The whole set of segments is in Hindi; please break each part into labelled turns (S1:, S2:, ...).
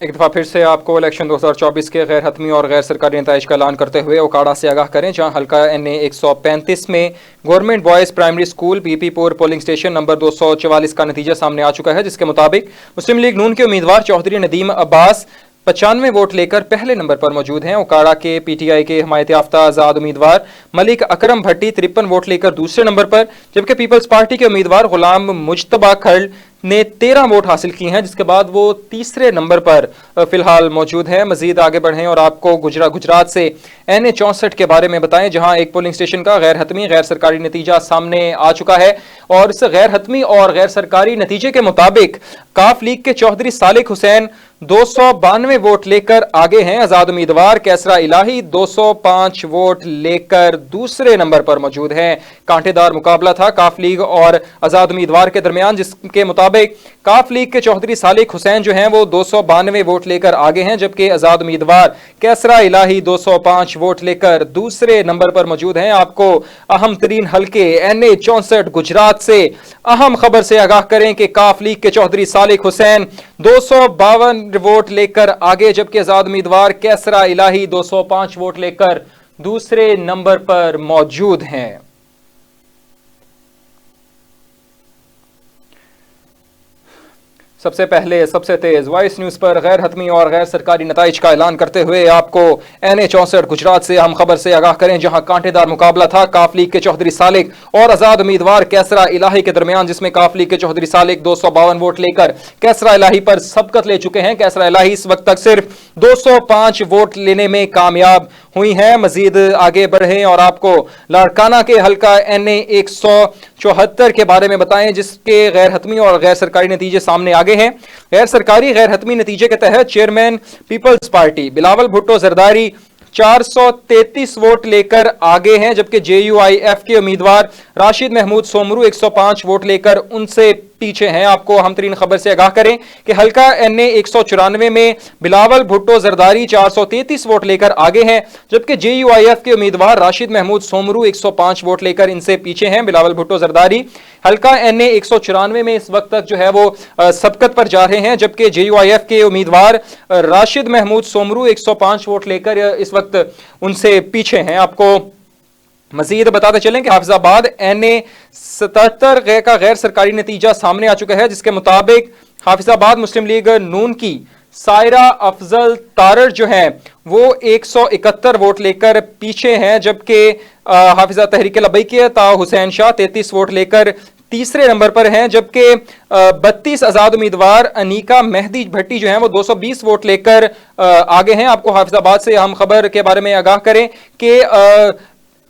S1: एक दफा फिर से आपको इलेक्शन 2024 के गैर हतमी और गैर सरकारी नताइज का ऐलान करते हुए ओकाड़ा से आगाह करें, जहां हल्का NA 135 में government boys primary school Bipipur polling station number 244 का नतीजा सामने आ चुका है, जिसके मुताबिक मुस्लिम लीग नून के उम्मीदवार चौधरी नदीम अब्बास 95 वोट लेकर पहले नंबर पर मौजूद हैं। ओकाड़ा के PTI के हिमायत याफ्ता आजाद उम्मीदवार मलिक अकरम भट्टी 53 वोट लेकर दूसरे नंबर पर, जबकि पीपल्स पार्टी के उम्मीदवार गुलाम मुजतबा खल ने 13 वोट हासिल की हैं, जिसके बाद वो तीसरे नंबर पर फिलहाल मौजूद हैं। मजीद आगे बढ़ें और आपको गुजरात से NA 64 के बारे में बताएं, जहां एक पोलिंग स्टेशन का गैर हतमी गैर सरकारी नतीजा सामने आ चुका है और इस गैर हतमी और गैर सरकारी नतीजे के मुताबिक काफ लीग के चौधरी सालिक हुसैन 292 वोट लेकर आगे हैं। आजाद उम्मीदवार कैसरा इलाही 205 वोट लेकर दूसरे नंबर पर मौजूद हैं। कांटेदार मुकाबला था काफ लीग और आजाद उम्मीदवार के दरमियान, जिसके मुताबिक काफ लीग के चौधरी सालिक हुसैन जो हैं वो 292 वोट लेकर आगे हैं, जबकि आजाद उम्मीदवार कैसरा इलाही 205 वोट लेकर दूसरे नंबर पर मौजूद हैं। आपको अहम तरीन हल्के NA 64 गुजरात से अहम खबर से आगाह करें कि काफ लीग के चौधरी सालिक हुसैन 252 वोट लेकर आगे, जबकि आजाद उम्मीदवार कैसरा इलाही 205 वोट लेकर दूसरे नंबर पर मौजूद हैं। सबसे पहले सबसे तेज वॉइस न्यूज पर गैर हतमी और गैर सरकारी नताइज का ऐलान करते हुए आपको NA 64 गुजरात से हम खबर से आगाह करें, जहां कांटेदार मुकाबला था काफ लीग के चौधरी सालिक और आजाद उम्मीदवार कैसरा इलाही के दरमियान, जिसमें काफ लीग के चौधरी सालिक 252 वोट लेकर कैसरा इलाही पर सबकत ले चुके हैं। कैसरा इलाही इस वक्त तक सिर्फ 205 वोट लेने में कामयाब हुई हैं। मजीद आगे बढ़े और आपको लाड़काना के हल्का NA 174 के बारे में बताएं, जिसके गैर हतमी और गैर सरकारी नतीजे सामने आगे हैं। गैर सरकारी गैर हतमी नतीजे के तहत chairman Peoples Party Bilawal Bhutto Zardari 433 vote लेकर आगे हैं, जबकि JUIF के उम्मीदवार राशिद महमूद सोमरू 105 वोट लेकर उनसे पीछे हैं। आपको अहम तरीन खबर से आगाह करें कि हल्का NA 194 में बिलावल भुट्टो जरदारी 433 वोट लेकर आगे हैं, जबकि JUIF के उम्मीदवार राशिद महमूद सोमरू 105 वोट लेकर इनसे पीछे हैं। बिलावल भुट्टो जरदारी हल्का NA 194 में इस वक्त तक जो है वो सबकत पर जा रहे हैं, जबकि JUIF के उम्मीदवार राशिद महमूद सोमरू 105 वोट लेकर इस वक्त उनसे पीछे हैं। आपको मजीद बताते चलें कि हाफिजाबाद NA 77 का गैर सरकारी नतीजा सामने आ चुका है, जिसके मुताबिक हाफिजाबाद मुस्लिम लीग नून की सायरा अफजल तारड़ जो है वो 171 वोट लेकर पीछे हैं, जबकि हाफिजा तहरीक लबैकिया ता हुसैन शाह 33 वोट लेकर तीसरे नंबर पर हैं, जबकि 32 आजाद उम्मीदवार अनीका मेहदी भट्टी जो हैं वो 220 वोट लेकर आगे हैं। आपको हाफिजाबाद से हम खबर के बारे में आगाह करें कि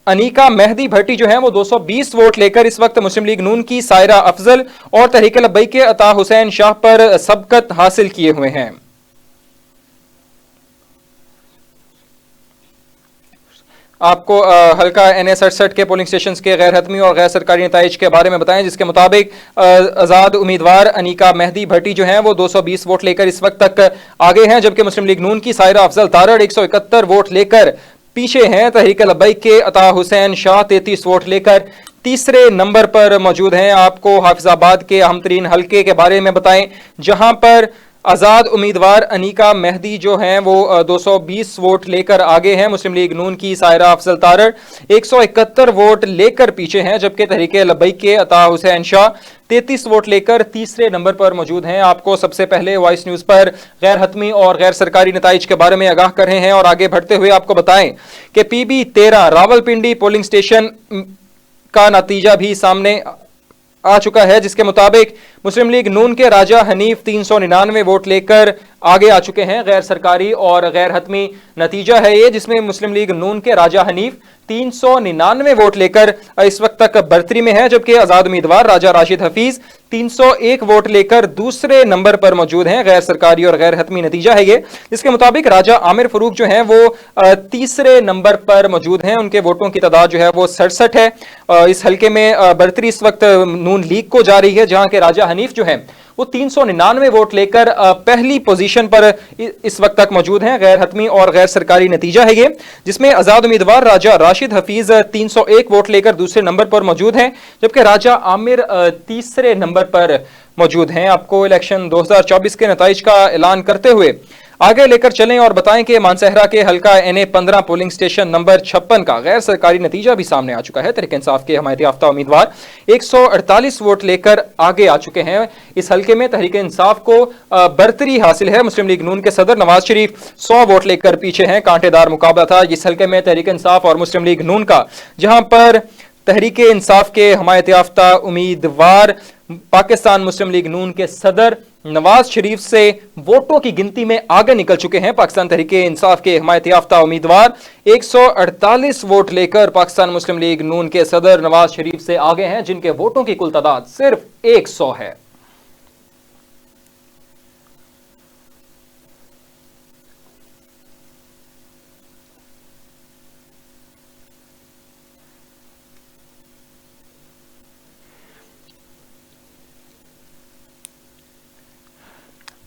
S1: अनीका मेहदी भट्टी जो है वो 220 वोट लेकर इस वक्त मुस्लिम लीग नून की सायरा अफजल और तहरीक लब्बैक अता हुसैन शाह पर सबकत हासिल किए हुए हैं। आपको हल्का NA 67 के पोलिंग स्टेशन के गैर हतमी और गैर सरकारी नताइज के बारे में बताएं, जिसके मुताबिक आजाद उम्मीदवार अनीका मेहदी भट्टी जो हैं वो 220 वोट लेकर इस वक्त तक आगे हैं, जबकि मुस्लिम लीग नून की सायरा अफजल तारड़ 171 वोट लेकर पीछे हैं। तहरीक लब्बैक के अता हुसैन शाह 33 वोट लेकर तीसरे नंबर पर मौजूद हैं। आपको हाफिजाबाद के अहम तरीन हल्के के बारे में बताएं, जहां पर आजाद उम्मीदवार अनीका मेहदी जो हैं वो 220 वोट लेकर आगे हैं। मुस्लिम लीग नून की सायरा अफजल तारड़ 171 वोट लेकर पीछे हैं, जबकि तहरीक लब्बैक के अता हुसैन शाह 33 वोट लेकर तीसरे नंबर पर मौजूद हैं। आपको सबसे पहले वॉइस न्यूज पर गैर हतमी और गैर सरकारी नताइज के बारे में आगाह कर रहे हैं और आगे बढ़ते हुए आपको बताएं कि PB 13 रावलपिंडी पोलिंग स्टेशन का नतीजा भी सामने आ चुका है, जिसके मुताबिक मुस्लिम लीग नून के राजा हनीफ 399 वोट लेकर आगे आ चुके हैं। गैर सरकारी और गैर हतमी नतीजा है ये, जिसमें मुस्लिम लीग नून के राजा हनीफ 399 वोट लेकर इस वक्त तक बर्तरी में है, जबकि आजाद उम्मीदवार राजा राशिद हफीज 301 वोट लेकर दूसरे नंबर पर मौजूद हैं। गैर सरकारी और गैर हतमी नतीजा है ये, जिसके मुताबिक राजा आमिर फरूक जो हैं वो तीसरे नंबर पर मौजूद हैं। उनके वोटों की तादाद जो है वो 67 है। इस हल्के में बर्तरी इस वक्त नून लीग को जा रही है, जहां के राजा हनीफ जो है वो 399 वोट लेकर पहली पोजीशन पर इस वक्त तक मौजूद हैं। गैर हतमी और गैर सरकारी नतीजा है ये, जिसमें आजाद उम्मीदवार राजा राशिद हफीज 301 वोट लेकर दूसरे नंबर पर मौजूद हैं, जबकि राजा आमिर तीसरे नंबर पर मौजूद हैं। आपको इलेक्शन 2024 के नताइज का ऐलान करते हुए आगे लेकर चलें और बताएं कि मानसहरा के हल्का NA 15 पोलिंग स्टेशन नंबर 56 का गैर सरकारी नतीजा भी सामने आ चुका है। तहरीक इंसाफ के हमायत याफ्ता उम्मीदवार 148 वोट लेकर आगे आ चुके हैं। इस हल्के में तहरीक इंसाफ को बरतरी हासिल है। मुस्लिम लीग नून के सदर नवाज शरीफ 100 वोट लेकर पीछे हैं। कांटेदार मुकाबला था इस हल्के में तहरीक इंसाफ और मुस्लिम लीग नून का, जहां पर तहरीक इंसाफ के हमायत याफ्ता उम्मीदवार पाकिस्तान मुस्लिम लीग नून के सदर नवाज शरीफ से वोटों की गिनती में आगे निकल चुके हैं। पाकिस्तान तहरीक इंसाफ के हमायत याफ्ता उम्मीदवार 148 वोट लेकर पाकिस्तान मुस्लिम लीग नून के सदर नवाज शरीफ से आगे हैं, जिनके वोटों की कुल तादाद सिर्फ 100 है।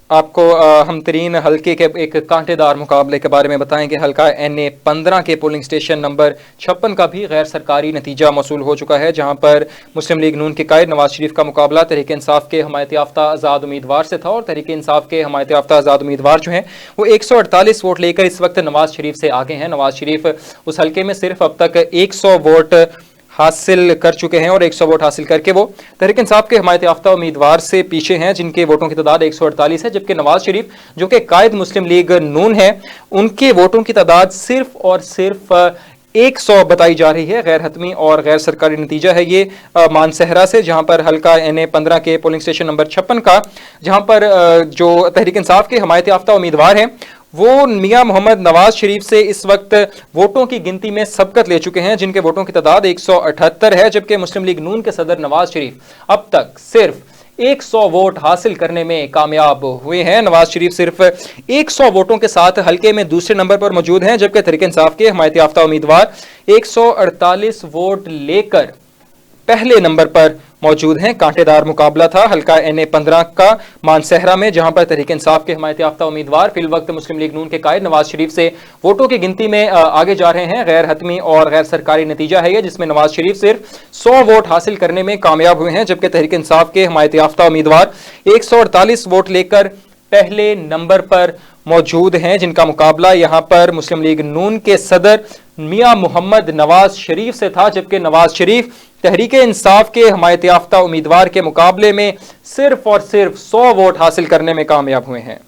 S1: आपको हम तरीन हल्के के एक कांटेदार मुकाबले के बारे में बताएं कि हल्का NA 15 के पोलिंग स्टेशन नंबर 56 का भी गैर सरकारी नतीजा मौसूल हो चुका है, जहां पर मुस्लिम लीग नून के कायद नवाज शरीफ का मुकाबला तहरीक इंसाफ के हमायत याफ्ता आज़ाद उम्मीदवार से था। और तहरीक इंसाफ के हमायत याफ्ता आज़ाद उम्मीदवार जो हैं वो 148 वोट लेकर इस वक्त नवाज शरीफ से आगे हैं। नवाज शरीफ उस हल्के में सिर्फ अब तक 100 वोट हासिल कर चुके हैं और 100 वोट हासिल करके वो तहरीक इंसाफ के हमायत याफ्ता उम्मीदवार से पीछे हैं, जिनके वोटों की तादाद 148 है। जबकि नवाज शरीफ जो कि कायद मुस्लिम लीग नून है, उनके वोटों की तादाद सिर्फ और सिर्फ 100 बताई जा रही है। गैर हतमी और गैर सरकारी नतीजा है ये मानसहरा से, जहां पर हल्का NA 15 के पोलिंग स्टेशन नंबर 56 का, जहां पर जो तहरीक इंसाफ के हमायत याफ्ता उम्मीदवार हैं वो मियां मोहम्मद नवाज शरीफ से इस वक्त वोटों की गिनती में सबकत ले चुके हैं, जिनके वोटों की तादाद 178 है। जबकि मुस्लिम लीग नून के सदर नवाज शरीफ अब तक सिर्फ 100 वोट हासिल करने में कामयाब हुए हैं। नवाज शरीफ सिर्फ 100 वोटों के साथ हल्के में दूसरे नंबर पर मौजूद हैं, जबकि तहरीक इंसाफ के हमायत याफ्ता उम्मीदवार 148 वोट लेकर पहले नंबर पर मौजूद हैं। कांटेदार मुकाबला था हल्का NA 15 का मानसहरा में, जहां पर तहरीक इंसाफ के हमायत याफ्ता उम्मीदवार फिल वक्त मुस्लिम लीग नून के कायद नवाज शरीफ से वोटों की गिनती में आगे जा रहे हैं। गैर हतमी और गैर सरकारी नतीजा है ये, जिसमें नवाज शरीफ सिर्फ 100 वोट हासिल करने में कामयाब हुए हैं, जबकि तहरीक इंसाफ के हमायत याफ्ता उम्मीदवार 148 वोट लेकर पहले नंबर पर मौजूद हैं, जिनका मुकाबला यहां पर मुस्लिम लीग नून के सदर मियां मोहम्मद नवाज शरीफ से था। जबकि नवाज शरीफ तहरीक इंसाफ के हमायत याफ्ता उम्मीदवार के मुकाबले में सिर्फ और सिर्फ 100 वोट हासिल करने में कामयाब हुए हैं।